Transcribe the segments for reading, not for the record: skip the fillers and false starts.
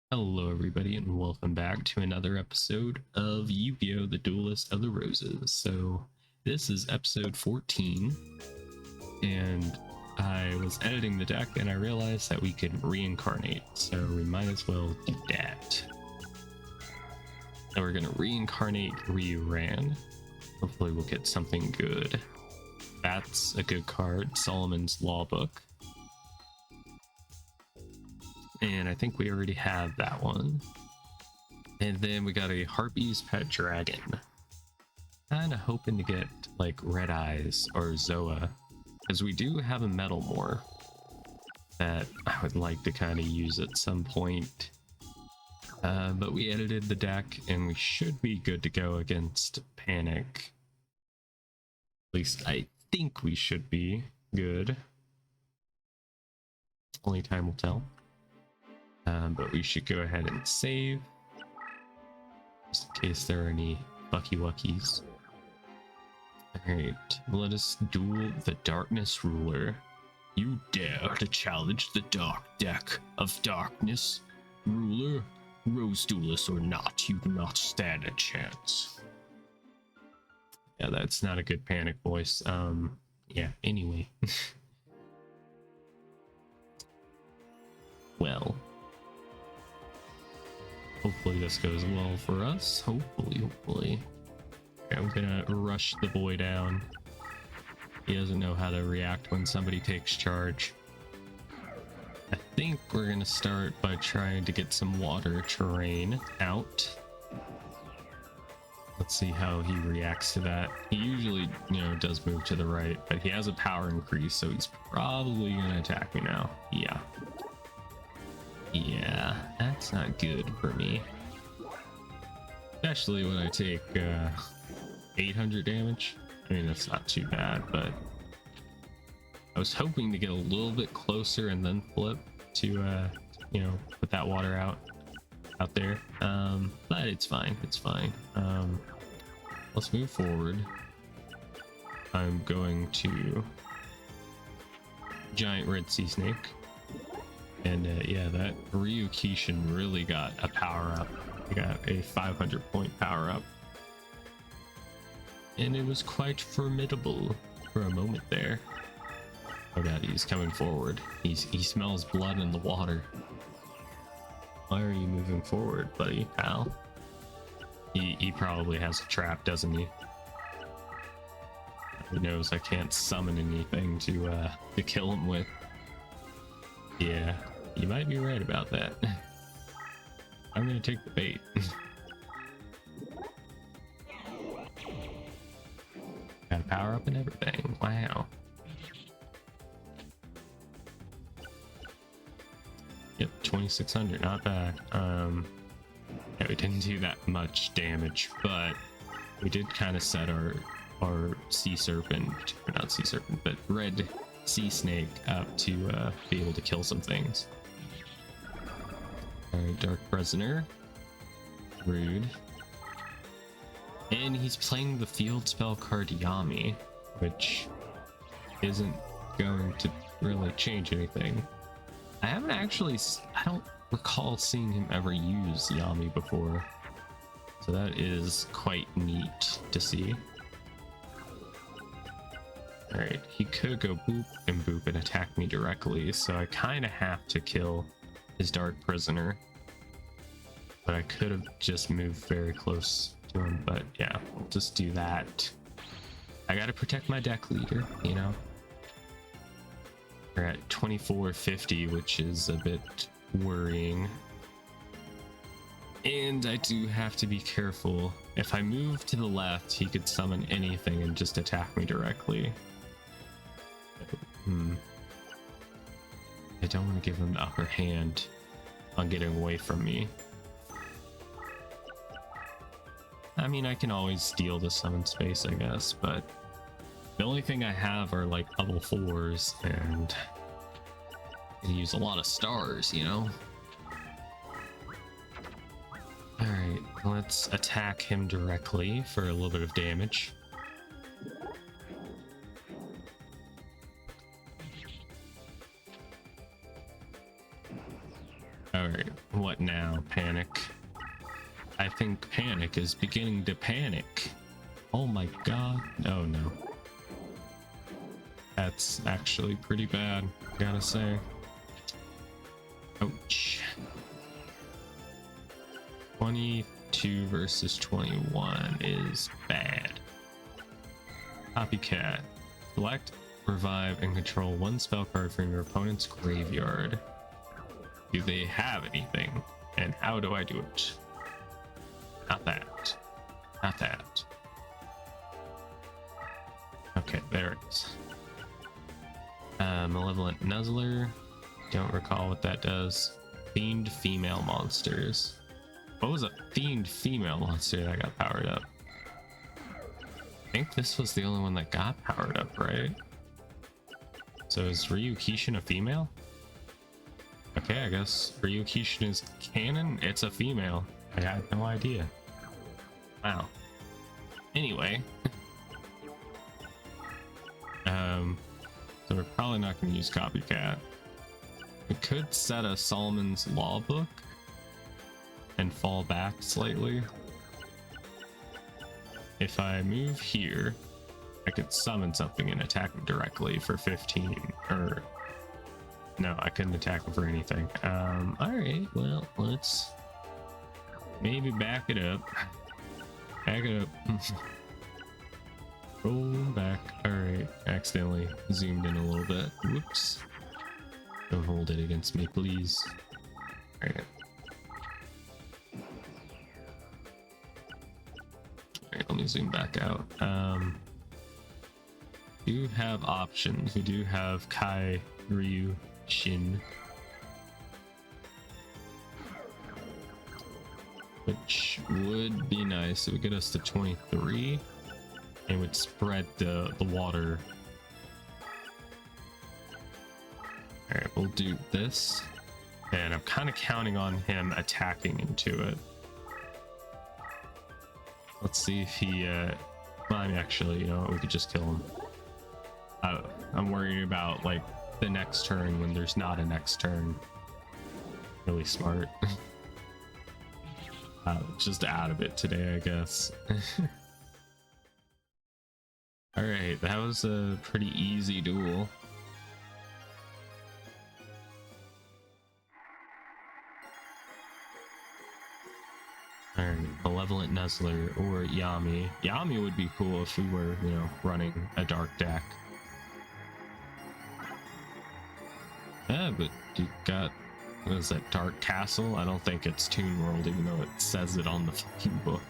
Hello, everybody, and welcome back to another episode of Yu-Gi-Oh! The Duelist of the Roses. So, this is episode 14, and I was editing the deck and I realized that we could reincarnate, so we might as well do that. So we're gonna reincarnate Ryu-Ran. Hopefully we'll get something good. That's a good card, Solomon's Law Book. And I think we already have that one. And then we got a Harpy's Pet Dragon. Kind of hoping to get like Red Eyes or Zoa, because we do have a Metal More that I would like to kind of use at some point. But we edited the deck and we should be good to go against Panic. At least I think we should be good. Only time will tell. But we should go ahead and save, just in case there are any Bucky Wuckies. Alright, let us duel the Darkness Ruler. You dare to challenge the Dark Deck of Darkness? Ruler, Rose Duelist or not, you do not stand a chance. Yeah, that's not a good Panic voice. Yeah, anyway. Well. Hopefully this goes well for us. Hopefully. Okay, I'm gonna rush the boy down. He doesn't know how to react when somebody takes charge. I think we're gonna start by trying to get some water terrain out. Let's see how he reacts to that. He usually, does move to the right, but he has a power increase, so he's probably gonna attack me now. Yeah, that's not good for me. Especially when I take 800 damage. I mean, that's not too bad, but I was hoping to get a little bit closer and then flip to, put that water out there. But it's fine. Let's move forward. I'm going to Giant Red Sea Snake. And yeah, that Ryu Kishin really got a power up. He got a 500 point power up. And it was quite formidable for a moment there. Oh god, he's coming forward. He smells blood in the water. Why are you moving forward, buddy, pal? He probably has a trap, doesn't he? He knows I can't summon anything to kill him with. Yeah, you might be right about that. I'm gonna take the bait. Got a power up and everything. Wow. Yep, 2600, not bad. Yeah, we didn't do that much damage, but we did kind of set our sea serpent, or not sea serpent, but red sea snake up to be able to kill some things. Alright, Dark Prisoner. Rude. And he's playing the field spell card Yami, which isn't going to really change anything. I don't recall seeing him ever use Yami before, so that is quite neat to see. Alright, he could go boop and attack me directly, so I kind of have to kill his Dark Prisoner. But I could have just moved very close to him, but yeah, we'll just do that. I gotta protect my deck leader, We're at 2450, which is a bit worrying. And I do have to be careful. If I move to the left, he could summon anything and just attack me directly. I don't want to give him the upper hand on getting away from me. I mean, I can always steal the summon space, I guess, but the only thing I have are like level 4s, and I use a lot of stars, Alright, let's attack him directly for a little bit of damage. Alright, what now, Panic? I think Panic is beginning to panic. Oh my god. Oh no. That's actually pretty bad, gotta say. Ouch. 22 versus 21 is bad. Copycat. Select, revive, and control one spell card from your opponent's graveyard. Do they have anything? And how do I do it? Not that. Not that. Okay, there it is. Malevolent Nuzzler. Don't recall what that does. Themed female monsters. What was a themed female monster that got powered up? I think this was the only one that got powered up, right? So is Ryu Kishin a female? Okay, I guess Ryu Kishin is canon. It's a female. I had no idea. Wow. Anyway. So we're probably not going to use Copycat. We could set a Solomon's Law book and fall back slightly. If I move here, I could summon something and attack him directly for 15, or no, I couldn't attack him for anything. All right, well, let's maybe back it up. Back it up. Roll back. All right, accidentally zoomed in a little bit. Whoops. Don't hold it against me, please. All right. Alright, let me zoom back out. Do have options. We do have Kai, Ryu, Shin, which would be nice. It would get us to 23 and would spread the water. Alright, we'll do this, and I'm kind of counting on him attacking into it. Let's see if he well, I mean, actually, you know, we could just kill him. I'm worrying about like the next turn when there's not a next turn. Really smart. Just out of it today, I guess. All right, that was a pretty easy duel. Alright, Malevolent Nuzzler or Yami. Yami would be cool if we were, you know, running a dark deck. Yeah, but you got, what is that, Dark Castle? I don't think it's Toon World, even though it says it on the fucking book.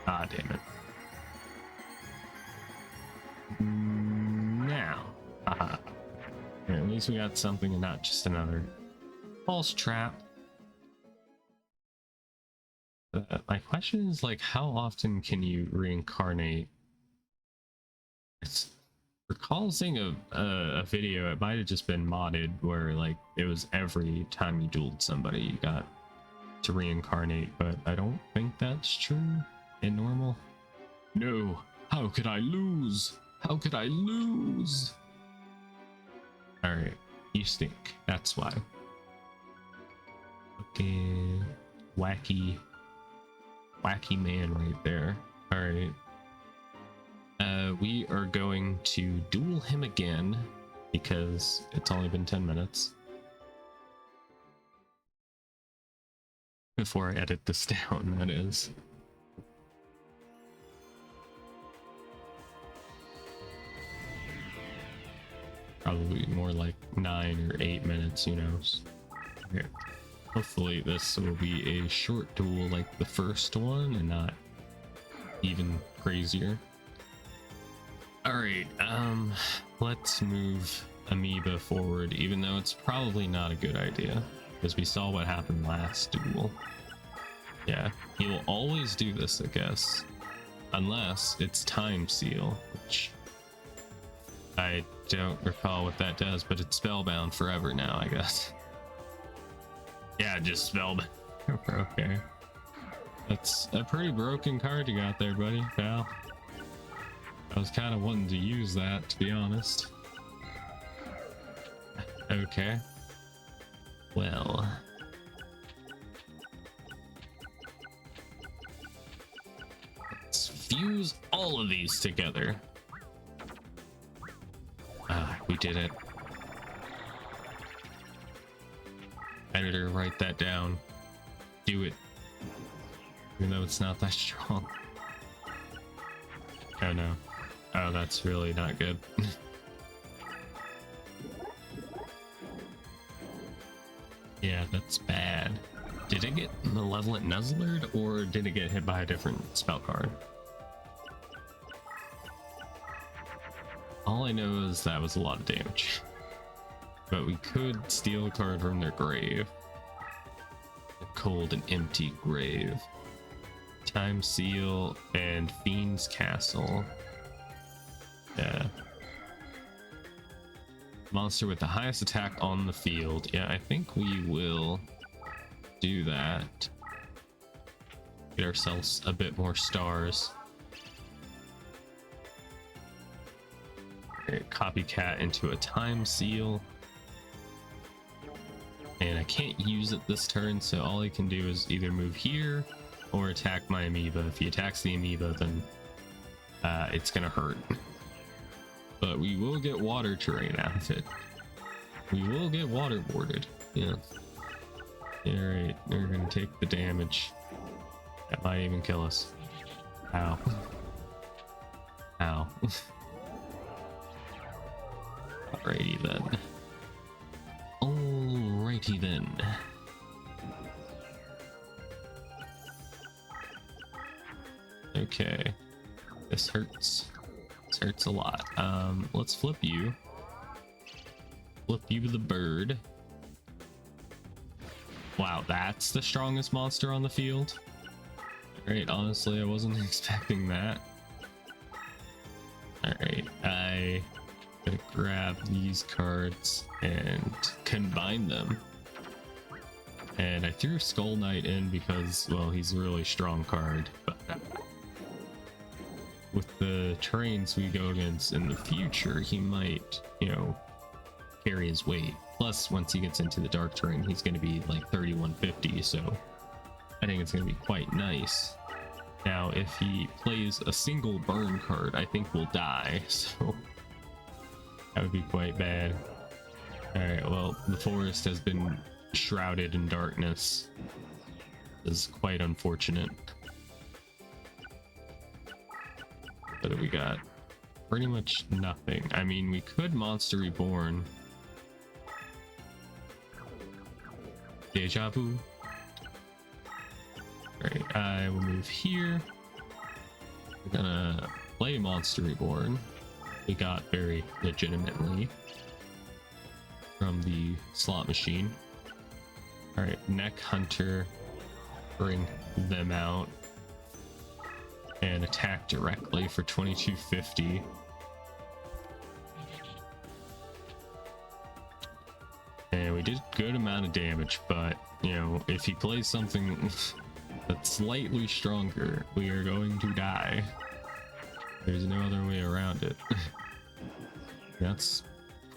Ah, damn it. Now. Haha. At least we got something and not just another false trap. My question is, like, how often can you reincarnate? It's recall seeing a video, it might have just been modded, where like it was every time you dueled somebody you got to reincarnate, but I don't think that's true in normal. No, how could I lose? How could I lose? All right, you stink, that's why. Okay, wacky man right there. All right, we are going to duel him again because it's only been 10 minutes before I edit this down, that is. Probably more like 9 or 8 minutes, who knows. Okay. Hopefully this will be a short duel like the first one and not even crazier. Alright, let's move Amoeba forward, even though it's probably not a good idea, because we saw what happened last duel. Yeah, he will always do this, I guess, unless it's Time Seal, which I don't recall what that does, but it's spellbound forever now, I guess. Yeah, just spellbound. Okay. That's a pretty broken card you got there, buddy, pal. I was kind of wanting to use that, to be honest. Okay. Well, let's fuse all of these together. Ah, we did it. Editor, write that down. Do it. Even though it's not that strong. Oh no. Oh, that's really not good. Yeah, that's bad. Did it get Malevolent Nuzzled, or did it get hit by a different spell card? All I know is that was a lot of damage. But we could steal a card from their grave. A cold and empty grave. Time Seal and Fiend's Castle. Yeah. Monster with the highest attack on the field. Yeah, I think we will do that. Get ourselves a bit more stars. Okay, copycat into a Time Seal. And I can't use it this turn, so all I can do is either move here or attack my amoeba. If he attacks the amoeba, then it's gonna hurt. But we will get water terrain out of it. We will get waterboarded. Yeah. Alright, we're gonna take the damage. That might even kill us. Ow. Ow. Alrighty then. Alrighty then. Okay. This hurts. This hurts a lot. Let's flip you. Flip you the bird. Wow, that's the strongest monster on the field. Alright, honestly, I wasn't expecting that. Alright, I gonna grab these cards and combine them. And I threw Skull Knight in because, well, he's a really strong card, but with the terrains we go against in the future, he might, you know, carry his weight. Plus, once he gets into the dark terrain, he's going to be like 3150, so I think it's going to be quite nice. Now, if he plays a single burn card, I think we'll die, so that would be quite bad. Alright, well, the forest has been shrouded in darkness. This is quite unfortunate. What do we got? Pretty much nothing. I mean, we could Monster Reborn. Deja Vu. Alright, I will move here. We're gonna play Monster Reborn. We got very legitimately from the slot machine. Alright, Neck Hunter. Bring them out. And attack directly for 2250. And we did a good amount of damage, but you know, if he plays something that's slightly stronger, we are going to die. There's no other way around it. That's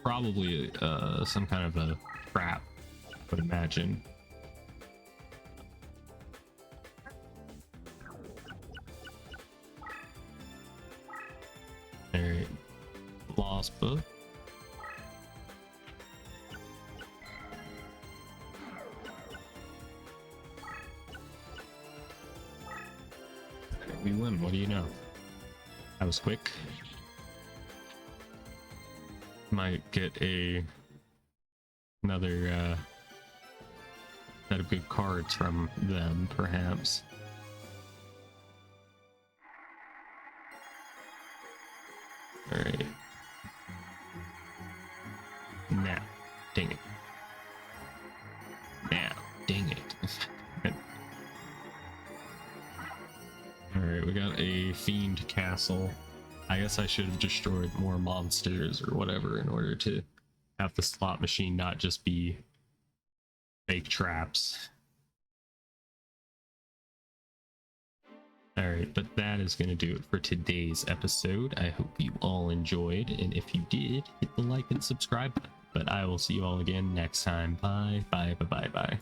probably some kind of a trap, I would imagine. Alright, Lost Book. We win, what do you know? That was quick. Might get another set of good cards from them, perhaps. Alright. Now, dang it. Now, dang it. Alright, we got a Fiend Castle. I guess I should have destroyed more monsters or whatever in order to have the slot machine not just be fake traps. Alright, but that is going to do it for today's episode. I hope you all enjoyed, and if you did, hit the like and subscribe button. But I will see you all again next time. Bye, bye, bye, bye, bye.